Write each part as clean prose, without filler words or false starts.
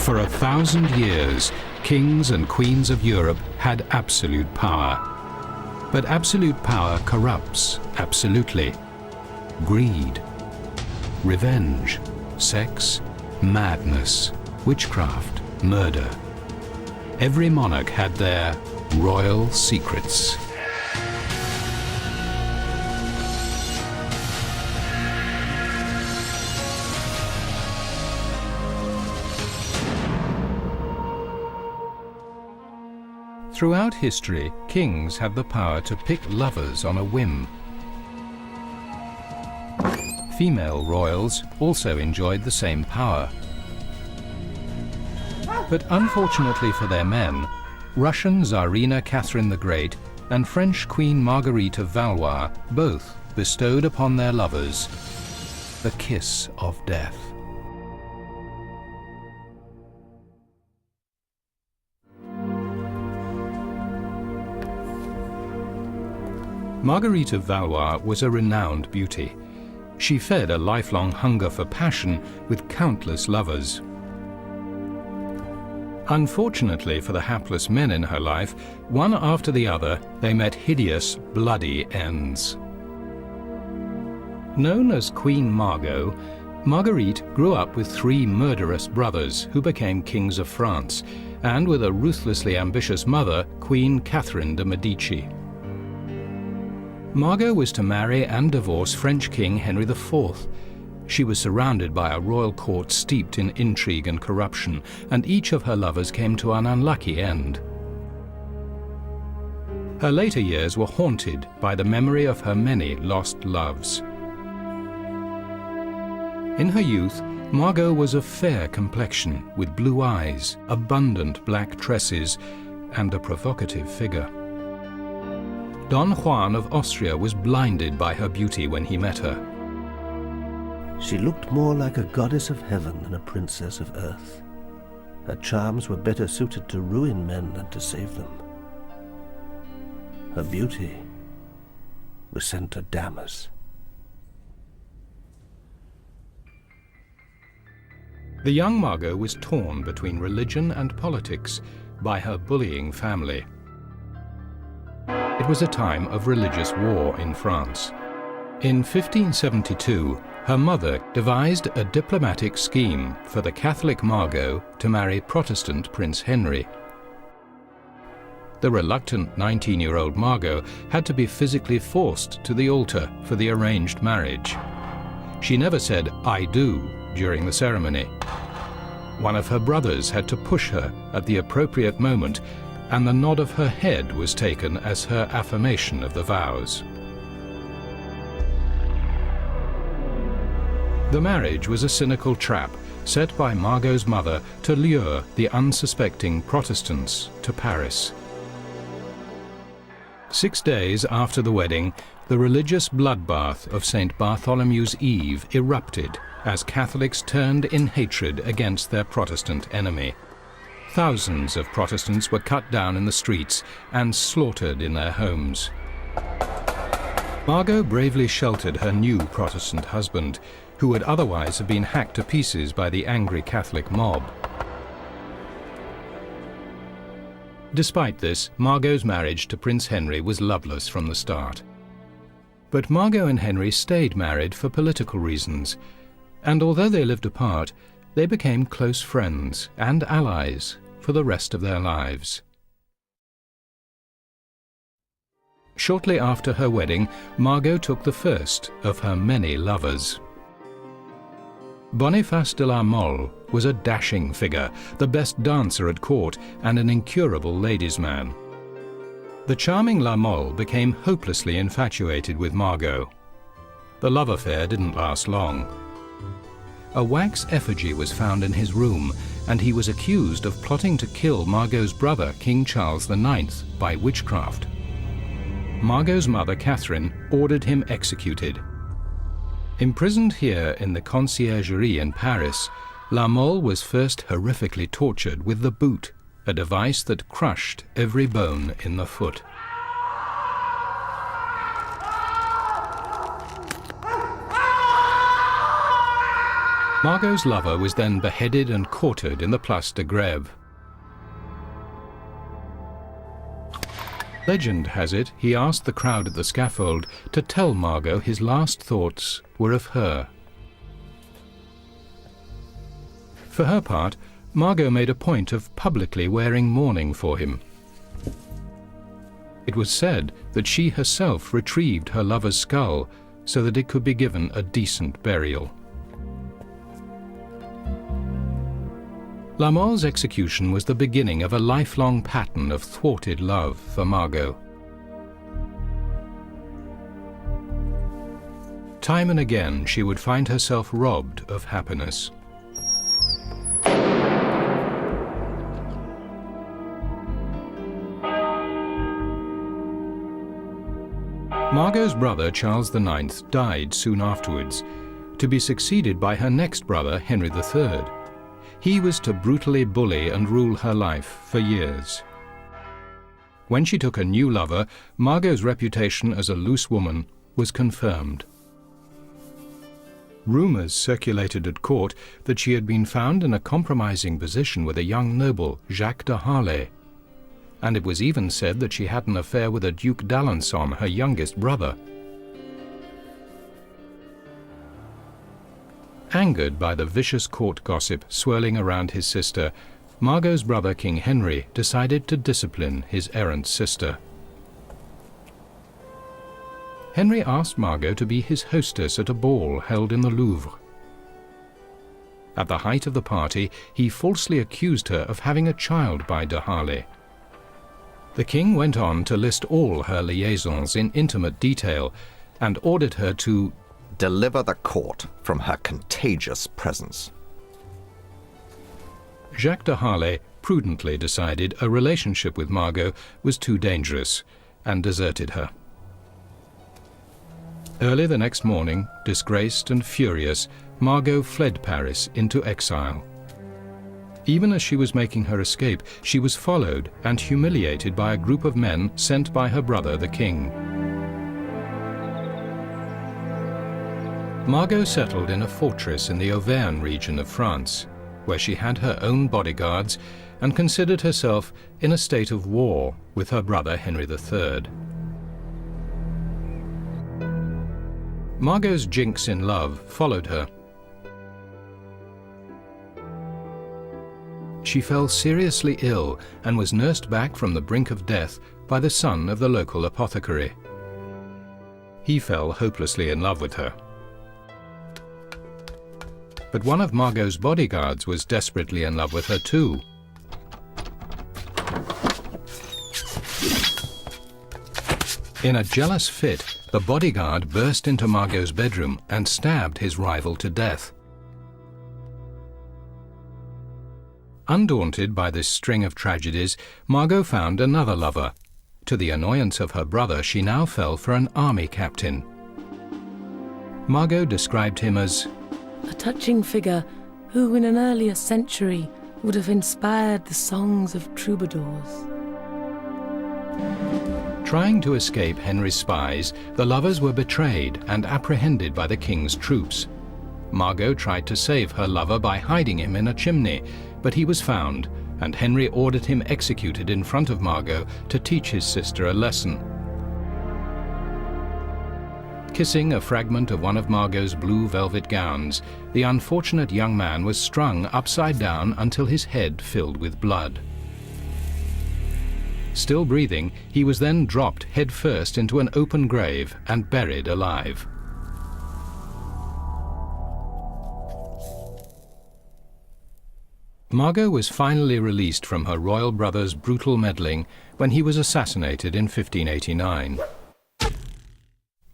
For 1,000 years, kings and queens of Europe had absolute power. But absolute power corrupts absolutely. Greed, revenge, sex, madness, witchcraft, murder. Every monarch had their royal secrets. Throughout history, kings had the power to pick lovers on a whim. Female royals also enjoyed the same power. But unfortunately for their men, Russian Tsarina Catherine the Great and French Queen Marguerite of Valois both bestowed upon their lovers the kiss of death. Marguerite of Valois was a renowned beauty. She fed a lifelong hunger for passion with countless lovers. Unfortunately for the hapless men in her life, one after the other, they met hideous, bloody ends. Known as Queen Margot, Marguerite grew up with 3 murderous brothers who became kings of France, and with a ruthlessly ambitious mother, Queen Catherine de' Medici. Margot was to marry and divorce French King Henry IV. She was surrounded by a royal court steeped in intrigue and corruption, and each of her lovers came to an unlucky end. Her later years were haunted by the memory of her many lost loves. In her youth, Margot was of fair complexion, with blue eyes, abundant black tresses, and a provocative figure. Don Juan of Austria was blinded by her beauty when he met her. She looked more like a goddess of heaven than a princess of earth. Her charms were better suited to ruin men than to save them. Her beauty was sent to damn us. The young Margot was torn between religion and politics by her bullying family. It was a time of religious war in France. In 1572, her mother devised a diplomatic scheme for the Catholic Margot to marry Protestant Prince Henry. The reluctant 19-year-old Margot had to be physically forced to the altar for the arranged marriage. She never said, "I do," during the ceremony. One of her brothers had to push her at the appropriate moment, and the nod of her head was taken as her affirmation of the vows. The marriage was a cynical trap set by Margot's mother to lure the unsuspecting Protestants to Paris. 6 days after the wedding, the religious bloodbath of St. Bartholomew's Eve erupted as Catholics turned in hatred against their Protestant enemy. Thousands of Protestants were cut down in the streets and slaughtered in their homes. Margot bravely sheltered her new Protestant husband, who would otherwise have been hacked to pieces by the angry Catholic mob. Despite this, Margot's marriage to Prince Henry was loveless from the start. But Margot and Henry stayed married for political reasons, and although they lived apart, they became close friends and allies for the rest of their lives. Shortly after her wedding, Margot took the first of her many lovers. Boniface de la Mole was a dashing figure, the best dancer at court, and an incurable ladies' man. The charming La Mole became hopelessly infatuated with Margot. The love affair didn't last long. A wax effigy was found in his room, and he was accused of plotting to kill Margot's brother, King Charles IX, by witchcraft. Margot's mother, Catherine, ordered him executed. Imprisoned here in the Conciergerie in Paris, La Mole was first horrifically tortured with the boot, a device that crushed every bone in the foot. Margot's lover was then beheaded and quartered in the Place de Grève. Legend has it he asked the crowd at the scaffold to tell Margot his last thoughts were of her. For her part, Margot made a point of publicly wearing mourning for him. It was said that she herself retrieved her lover's skull so that it could be given a decent burial. La Mole's execution was the beginning of a lifelong pattern of thwarted love for Margot. Time and again she would find herself robbed of happiness. Margot's brother Charles IX died soon afterwards, to be succeeded by her next brother Henry III. He was to brutally bully and rule her life for years. When she took a new lover, Margot's reputation as a loose woman was confirmed. Rumours circulated at court that she had been found in a compromising position with a young noble, Jacques de Harlay, and it was even said that she had an affair with a Duke d'Alençon, her youngest brother. Angered by the vicious court gossip swirling around his sister, Margot's brother King Henry decided to discipline his errant sister. Henry asked Margot to be his hostess at a ball held in the Louvre. At the height of the party, he falsely accused her of having a child by de Harlay. The king went on to list all her liaisons in intimate detail and ordered her to deliver the court from her contagious presence. Jacques de Harlay prudently decided a relationship with Margot was too dangerous and deserted her. Early the next morning, disgraced and furious, Margot fled Paris into exile. Even as she was making her escape, she was followed and humiliated by a group of men sent by her brother the king. Margot settled in a fortress in the Auvergne region of France, where she had her own bodyguards and considered herself in a state of war with her brother Henry III. Margot's jinx in love followed her. She fell seriously ill and was nursed back from the brink of death by the son of the local apothecary. He fell hopelessly in love with her. But one of Margot's bodyguards was desperately in love with her too. In a jealous fit, the bodyguard burst into Margot's bedroom and stabbed his rival to death. Undaunted by this string of tragedies, Margot found another lover. To the annoyance of her brother, she now fell for an army captain. Margot described him as a touching figure who in an earlier century would have inspired the songs of troubadours. Trying to escape Henry's spies, the lovers were betrayed and apprehended by the king's troops. Margot tried to save her lover by hiding him in a chimney, but he was found, and Henry ordered him executed in front of Margot to teach his sister a lesson. Kissing a fragment of one of Margot's blue velvet gowns, the unfortunate young man was strung upside down until his head filled with blood. Still breathing, he was then dropped headfirst into an open grave and buried alive. Margot was finally released from her royal brother's brutal meddling when he was assassinated in 1589.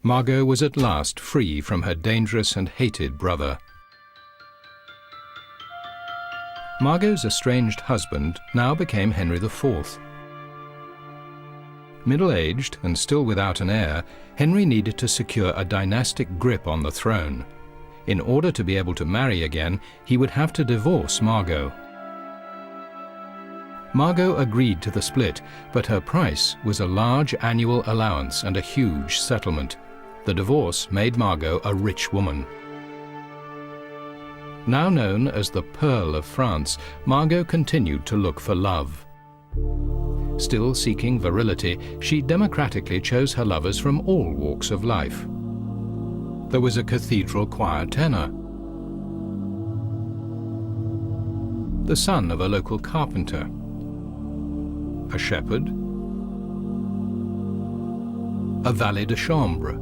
Margot was at last free from her dangerous and hated brother. Margot's estranged husband now became Henry IV. Middle-aged and still without an heir, Henry needed to secure a dynastic grip on the throne. In order to be able to marry again, he would have to divorce Margot. Margot agreed to the split, but her price was a large annual allowance and a huge settlement. The divorce made Margot a rich woman. Now known as the Pearl of France, Margot continued to look for love. Still seeking virility, she democratically chose her lovers from all walks of life. There was a cathedral choir tenor, the son of a local carpenter, a shepherd, a valet de chambre,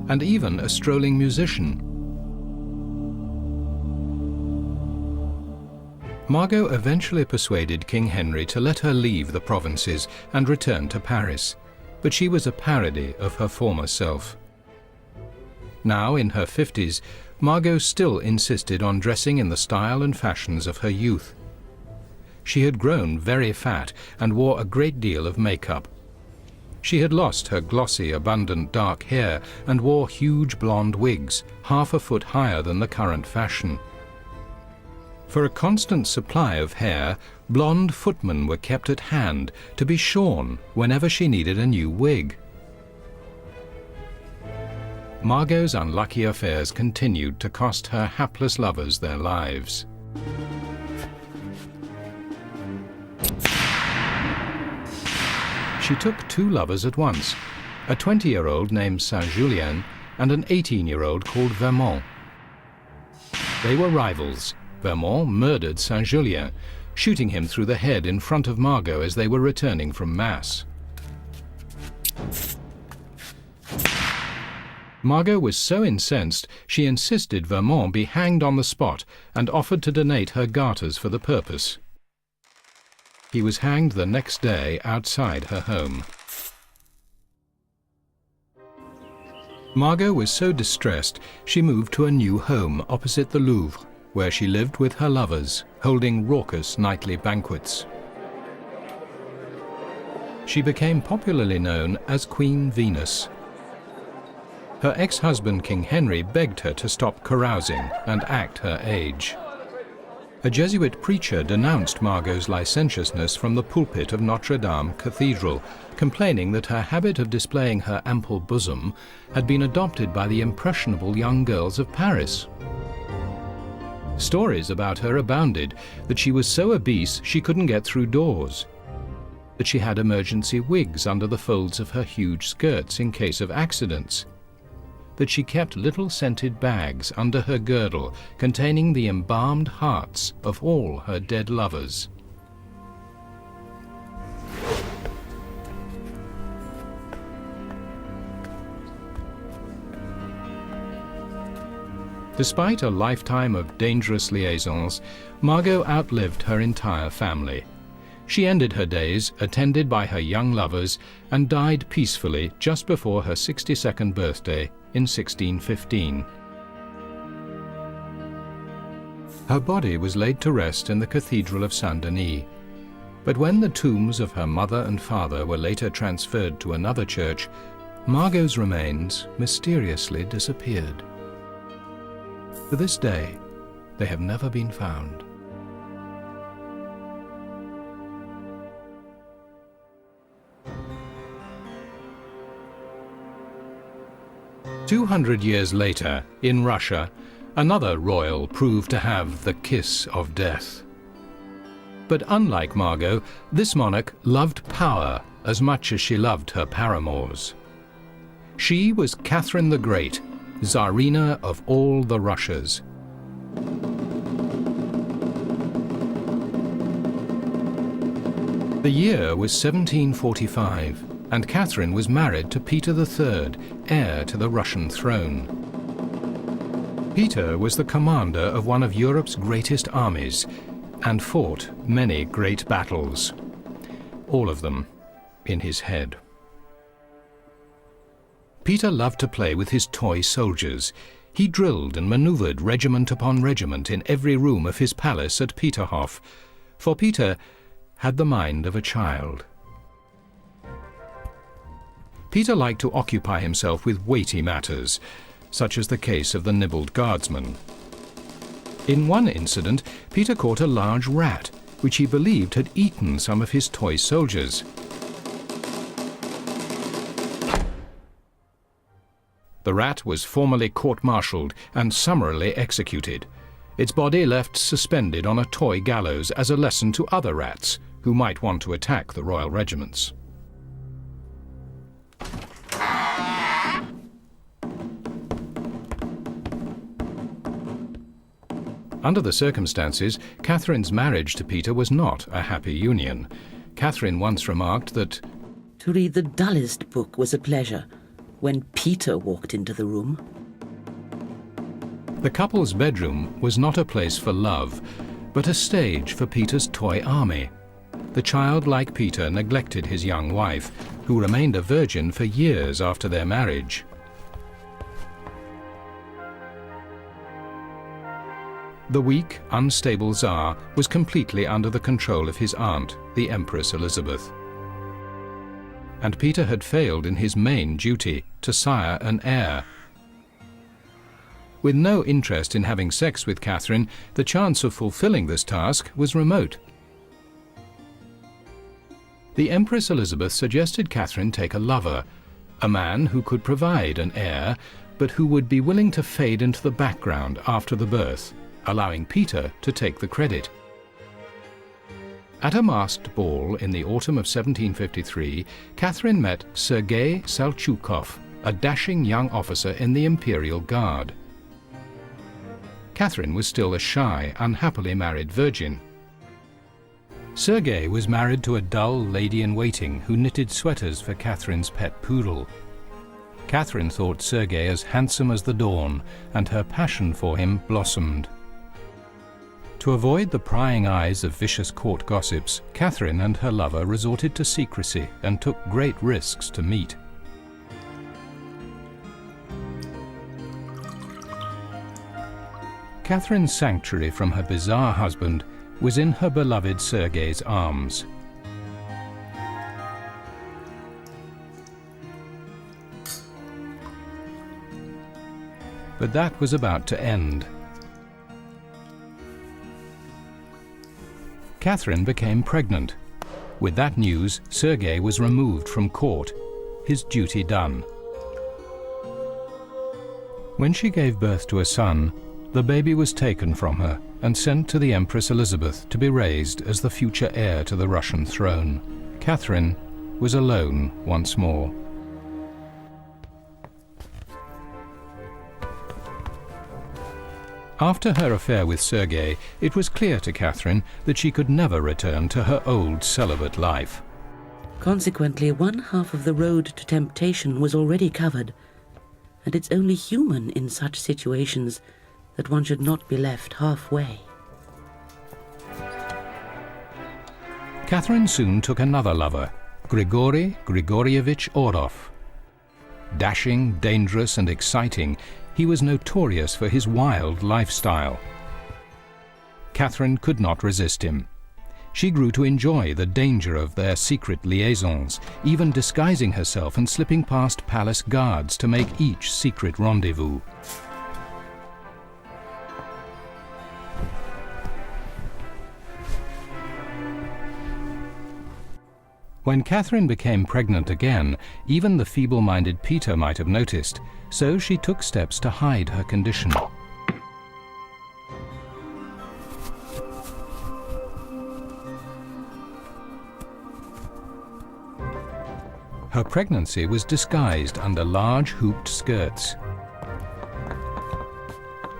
and even a strolling musician. Margot eventually persuaded King Henry to let her leave the provinces and return to Paris, but she was a parody of her former self. Now in her 50s, Margot still insisted on dressing in the style and fashions of her youth. She had grown very fat and wore a great deal of makeup. She had lost her glossy, abundant dark hair and wore huge blonde wigs, half a foot higher than the current fashion. For a constant supply of hair, blonde footmen were kept at hand to be shorn whenever she needed a new wig. Margot's unlucky affairs continued to cost her hapless lovers their lives. She took two lovers at once, a 20-year-old named Saint-Julien and an 18-year-old called Vermont. They were rivals. Vermont murdered Saint-Julien, shooting him through the head in front of Margot as they were returning from Mass. Margot was so incensed, she insisted Vermont be hanged on the spot and offered to donate her garters for the purpose. He was hanged the next day outside her home. Margot was so distressed, she moved to a new home opposite the Louvre, where she lived with her lovers, holding raucous nightly banquets. She became popularly known as Queen Venus. Her ex-husband King Henry begged her to stop carousing and act her age. A Jesuit preacher denounced Margot's licentiousness from the pulpit of Notre Dame Cathedral, complaining that her habit of displaying her ample bosom had been adopted by the impressionable young girls of Paris. Stories about her abounded, that she was so obese she couldn't get through doors, that she had emergency wigs under the folds of her huge skirts in case of accidents, that she kept little scented bags under her girdle containing the embalmed hearts of all her dead lovers. Despite a lifetime of dangerous liaisons, Margot outlived her entire family. She ended her days attended by her young lovers and died peacefully just before her 62nd birthday in 1615. Her body was laid to rest in the Cathedral of Saint-Denis, but when the tombs of her mother and father were later transferred to another church, Margot's remains mysteriously disappeared. To this day, they have never been found. "200 years later, in Russia, another royal proved to have the kiss of death. But unlike Margot, this monarch loved power as much as she loved her paramours. She was Catherine the Great, Tsarina of all the Russias. The year was 1745, and Catherine was married to Peter III, heir to the Russian throne. Peter was the commander of one of Europe's greatest armies and fought many great battles, all of them in his head. Peter loved to play with his toy soldiers. He drilled and maneuvered regiment upon regiment in every room of his palace at Peterhof, for Peter had the mind of a child. Peter liked to occupy himself with weighty matters, such as the case of the Nibbled Guardsman. In one incident, Peter caught a large rat, which he believed had eaten some of his toy soldiers. The rat was formally court-martialed and summarily executed. Its body left suspended on a toy gallows as a lesson to other rats who might want to attack the royal regiments. Under the circumstances, Catherine's marriage to Peter was not a happy union. Catherine once remarked that, "To read the dullest book was a pleasure when Peter walked into the room." the couple's bedroom was not a place for love, but a stage for Peter's toy army. The childlike Peter neglected his young wife, who remained a virgin for years after their marriage. The weak, unstable Tsar was completely under the control of his aunt, the Empress Elizabeth. And Peter had failed in his main duty, to sire an heir. With no interest in having sex with Catherine, the chance of fulfilling this task was remote. The Empress Elizabeth suggested Catherine take a lover, a man who could provide an heir, but who would be willing to fade into the background after the birth, allowing Peter to take the credit. At a masked ball in the autumn of 1753, Catherine met Sergei Salchukov, a dashing young officer in the Imperial Guard. Catherine was still a shy, unhappily married virgin. Sergei was married to a dull lady-in-waiting who knitted sweaters for Catherine's pet poodle. Catherine thought Sergei as handsome as the dawn, and her passion for him blossomed. To avoid the prying eyes of vicious court gossips, Catherine and her lover resorted to secrecy and took great risks to meet. Catherine's sanctuary from her bizarre husband was in her beloved Sergei's arms. But that was about to end. Catherine became pregnant. With that news, Sergei was removed from court, his duty done. When she gave birth to a son, the baby was taken from her and sent to the Empress Elizabeth to be raised as the future heir to the Russian throne. Catherine was alone once more. After her affair with Sergei, it was clear to Catherine that she could never return to her old celibate life. Consequently, one half of the road to temptation was already covered, and it's only human in such situations that one should not be left halfway. Catherine soon took another lover, Grigory Grigorievich Orlov. Dashing, dangerous, and exciting, he was notorious for his wild lifestyle. Catherine could not resist him. She grew to enjoy the danger of their secret liaisons, even disguising herself and slipping past palace guards to make each secret rendezvous. When Catherine became pregnant again, even the feeble-minded Peter might have noticed, so she took steps to hide her condition. Her pregnancy was disguised under large hooped skirts.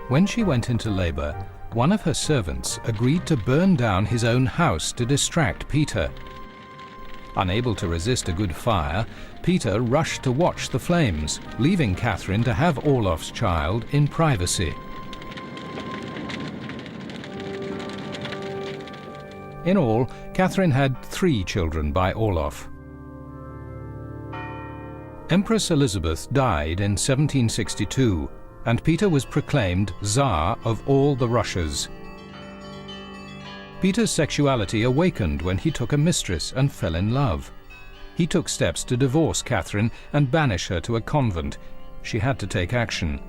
When she went into labor, one of her servants agreed to burn down his own house to distract Peter. Unable to resist a good fire, Peter rushed to watch the flames, leaving Catherine to have Orlov's child in privacy. In all, Catherine had 3 children by Orlov. Empress Elizabeth died in 1762, and Peter was proclaimed Tsar of all the Russias. Peter's sexuality awakened when he took a mistress and fell in love. He took steps to divorce Catherine and banish her to a convent. She had to take action.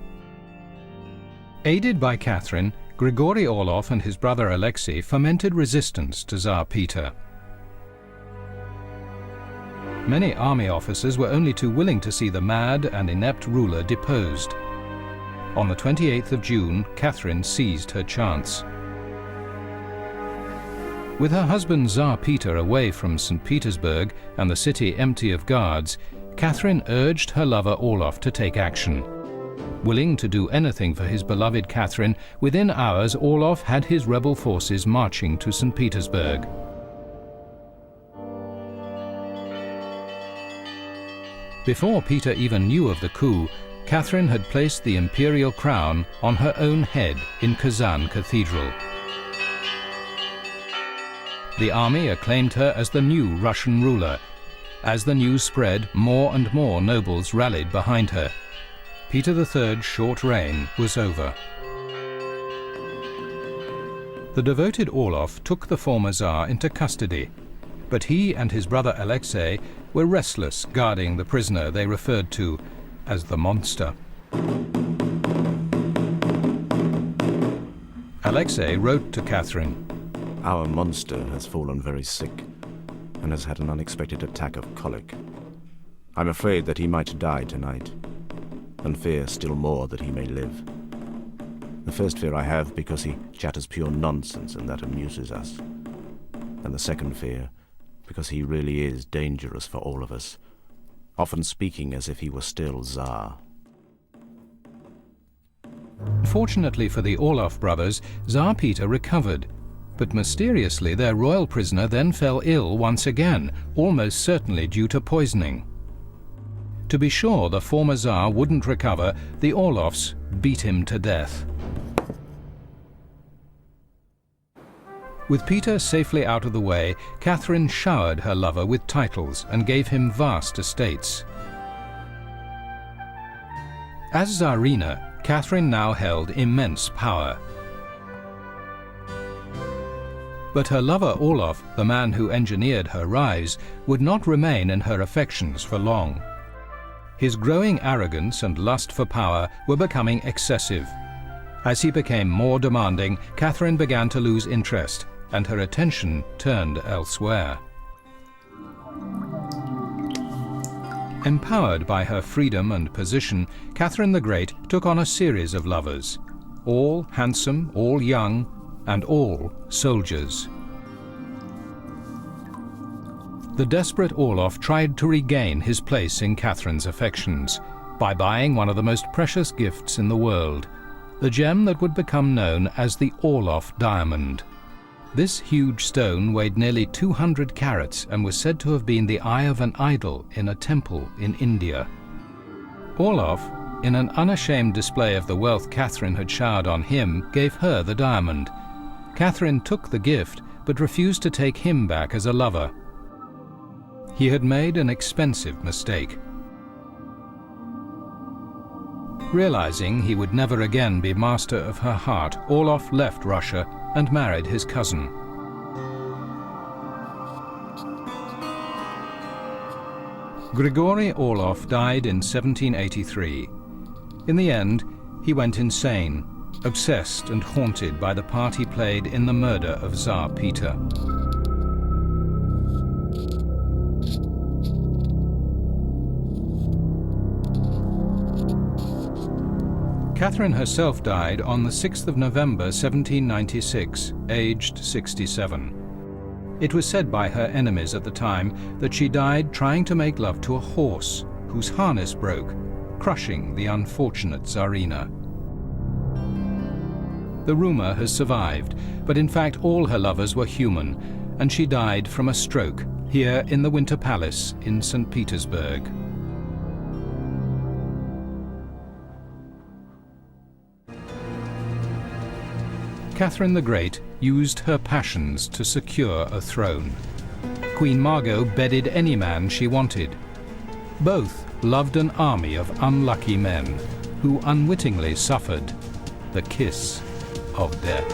Aided by Catherine, Grigory Orlov and his brother Alexei fomented resistance to Tsar Peter. Many army officers were only too willing to see the mad and inept ruler deposed. On the 28th of June, Catherine seized her chance. With her husband Tsar Peter away from St. Petersburg and the city empty of guards, Catherine urged her lover Orloff to take action. Willing to do anything for his beloved Catherine, within hours Orloff had his rebel forces marching to St. Petersburg. Before Peter even knew of the coup, Catherine had placed the imperial crown on her own head in Kazan Cathedral. The army acclaimed her as the new Russian ruler. As the news spread, more and more nobles rallied behind her. Peter III's short reign was over. The devoted Orloff took the former Tsar into custody, but he and his brother Alexei were restless guarding the prisoner they referred to as the monster. Alexei wrote to Catherine, "Our monster has fallen very sick and has had an unexpected attack of colic. I'm afraid that he might die tonight, and fear still more that he may live. The first fear I have because he chatters pure nonsense and that amuses us. And the second fear because he really is dangerous for all of us, often speaking as if he were still Tsar." Fortunately for the Orloff brothers, Tsar Peter recovered, but mysteriously their royal prisoner then fell ill once again, almost certainly due to poisoning. To be sure the former Tsar wouldn't recover, the Orloffs beat him to death. With Peter safely out of the way, Catherine showered her lover with titles and gave him vast estates. As Tsarina, Catherine now held immense power. But her lover Orloff, the man who engineered her rise, would not remain in her affections for long. His growing arrogance and lust for power were becoming excessive. As he became more demanding, Catherine began to lose interest, and her attention turned elsewhere. Empowered by her freedom and position, Catherine the Great took on a series of lovers, all handsome, all young, and all soldiers. The desperate Orloff tried to regain his place in Catherine's affections by buying one of the most precious gifts in the world, the gem that would become known as the Orloff diamond. This huge stone weighed nearly 200 carats and was said to have been the eye of an idol in a temple in India. Orloff, in an unashamed display of the wealth Catherine had showered on him, gave her the diamond. Catherine took the gift, but refused to take him back as a lover. He had made an expensive mistake. Realizing he would never again be master of her heart, Orloff left Russia and married his cousin. Grigory Orloff died in 1783. In the end, he went insane, obsessed and haunted by the part he played in the murder of Tsar Peter. Catherine herself died on the 6th of November 1796, aged 67. It was said by her enemies at the time that she died trying to make love to a horse whose harness broke, crushing the unfortunate Tsarina. The rumor has survived, but in fact all her lovers were human, and she died from a stroke here in the Winter Palace in St. Petersburg. Catherine the Great used her passions to secure a throne. Queen Margot bedded any man she wanted. Both loved an army of unlucky men who unwittingly suffered the kiss of death.